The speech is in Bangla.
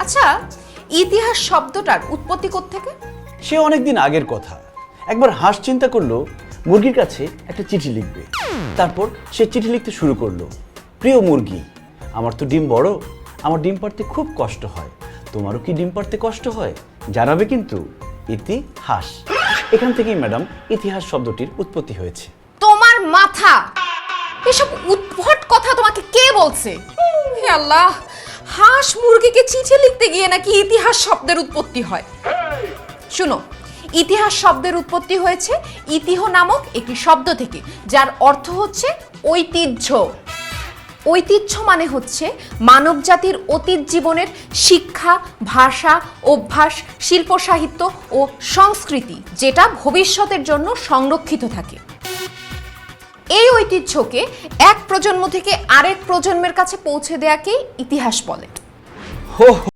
আচ্ছা, ইতিহাস শব্দটার উৎপত্তি কোত্থেকে? সে অনেকদিন আগের কথা। একবার হাঁস চিন্তা করলো মুরগির কাছে একটা চিঠি লিখবে। তারপর সে চিঠি লিখতে শুরু করলো, প্রিয় মুরগি, আমার তো ডিম বড়, আমার ডিম পাড়তে খুব কষ্ট হয়, তোমারও কি ডিম পাড়তে কষ্ট হয়? জানাবে কিন্তু। ইতিহাস। এখান থেকেই ম্যাডাম ইতিহাস শব্দটির উৎপত্তি হয়েছে। তোমার মাথা! এসব উদ্ভট কথা তোমাকে কে বলছে? হে আল্লাহ, হাঁস মুরগিকে চিঠি লিখতে গিয়ে নাকি ইতিহাস শব্দের উৎপত্তি হয়। শুনো, ইতিহাস শব্দের উৎপত্তি হয়েছে ইতিহ নামক একটি শব্দ থেকে, যার অর্থ হচ্ছে ঐতিহ্য। ঐতিহ্য মানে হচ্ছে মানব জাতির অতীত জীবনের শিক্ষা, ভাষা, অভ্যাস, শিল্প, সাহিত্য ও সংস্কৃতি, যেটা ভবিষ্যতের জন্য সংরক্ষিত থাকে। এই ঐতিহ্যকে এক প্রজন্ম থেকে আরেক প্রজন্মের কাছে পৌঁছে দেওয়াকেই ইতিহাস বলে।